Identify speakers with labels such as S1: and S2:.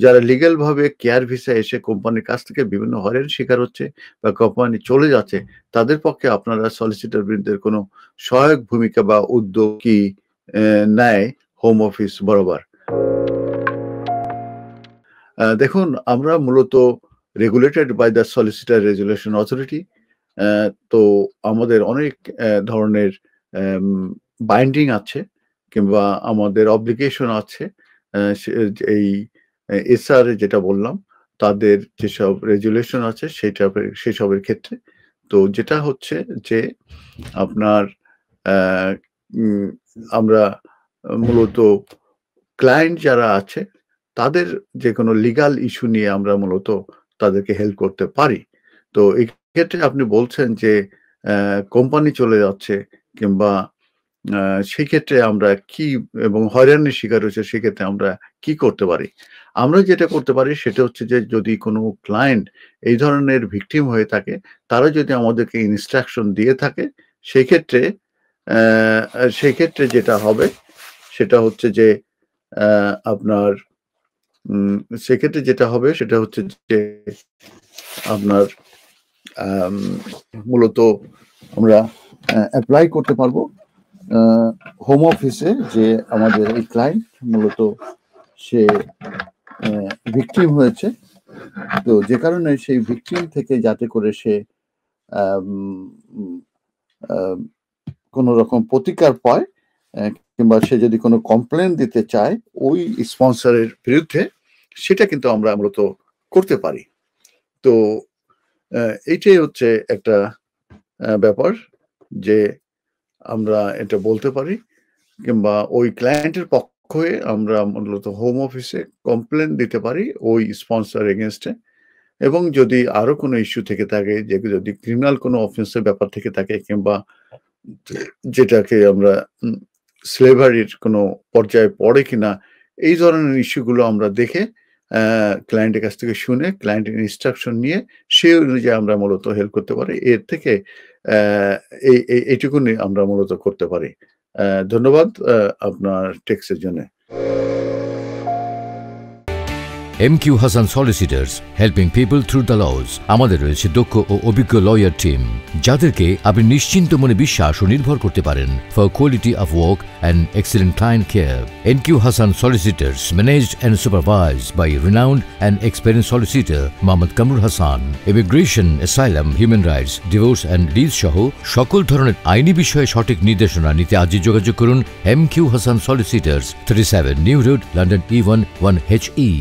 S1: যারা লিগ্যাল ভাবে care visa এসে কোম্পানির কাছ থেকে বিভিন্ন হয়রানির শিকার হচ্ছে বা কোম্পানি চলে যাচ্ছে, তাদের পক্ষে আপনারা সলিসিটর বৃন্দের কোনো সহায়ক ভূমিকা বা উদ্যোগ কি নেয় হোম অফিস বরাবর? দেখুন, আমরা মূলত regulated by the solicitor resolution authority. তো আমাদের অনেক ধরনের বাইন্ডিং আছে কিংবা আমাদের অব্লিগেশন আছে। সে এই এসআর যেটা বললাম, তাদের যেসব রেজুলেশন আছে সেসবের ক্ষেত্রে। তো যেটা হচ্ছে যে আপনার উম আমরা মূলত ক্লায়েন্ট যারা আছে তাদের যেকোনো লিগ্যাল ইস্যু নিয়ে আমরা মূলত তাদেরকে হেল্প করতে পারি। তো এই ক্ষেত্রে আপনি বলছেন যে কোম্পানি চলে যাচ্ছে কিংবা আ সেক্ষেত্রে আমরা কি এবং হয়রানির শিকার হয়েছে সেক্ষেত্রে আমরা কি করতে পারি? আমরা যেটা করতে পারি সেটা হচ্ছে যে যদি কোনো ক্লায়েন্ট এই ধরনের ভিকটিম হয়ে থাকে, তারা যদি আমাদেরকে ইনস্ট্রাকশন দিয়ে থাকে সেক্ষেত্রে সেক্ষেত্রে যেটা হবে সেটা হচ্ছে যে আপনার সেক্ষেত্রে যেটা হবে সেটা হচ্ছে যে আপনার মূলত আমরা এপ্লাই করতে পারবো হোম অফিসে যে আমাদের এই ক্লায়েন্ট মূলত সে ভিকটিম হয়েছে। তো যে কারণে সেই ভিকটিম থেকে যাতে করে সে কোনো রকম প্রতিকার পায় কিংবা সে যদি কোনো কমপ্লেন দিতে চায় ওই স্পন্সরের বিরুদ্ধে, সেটা কিন্তু আমরা মূলত করতে পারি। তো এইটাই হচ্ছে একটা ব্যাপার যে আমরা এটা বলতে পারি কিংবা ওই ক্লায়েন্টের পক্ষ হয়ে আমরা মূলত হোম অফিসে কমপ্লেন দিতে পারি ওই স্পন্সর এগেইনস্টে। এবং যদি আরো কোনো ইস্যু থেকে থাকে, যে যদি ক্রিমিনাল কোনো অফেন্সের ব্যাপার থেকে থাকে কিংবা যেটাকে আমরা স্লেভারির কোনো পর্যায়ে পড়ে কিনা, এই ধরনের ইস্যুগুলো আমরা দেখে ক্লায়েন্টের কাছ থেকে শুনে ক্লায়েন্টের ইনস্ট্রাকশন নিয়ে সেই অনুযায়ী আমরা মূলত হেল্প করতে পারি। এর থেকে এইটুকুনি আমরা মূলত করতে পারি। ধন্যবাদ আপনার টেক্সটের জন্যে।
S2: MQ Hassan Solicitors, helping people through the laws. আমাদের রয়েছে দক্ষ ও অভিজ্ঞ লয়ার টিম, যাদেরকে আপনি নিশ্চিন্ত মনে বিশ্বাস ও নির্ভর করতে পারেন for quality of work and excellent client care. MQ Hassan Solicitors, managed and supervised by renowned and experienced solicitor Mohammad Kamrul Hassan. Immigration, asylum, human rights, divorce and deeds সহ সকল ধরনের আইনি বিষয়ে সঠিক নির্দেশনা নিতে আজই যোগাযোগ করুন MQ Hassan Solicitors, 37 New Road, London E1 1HE.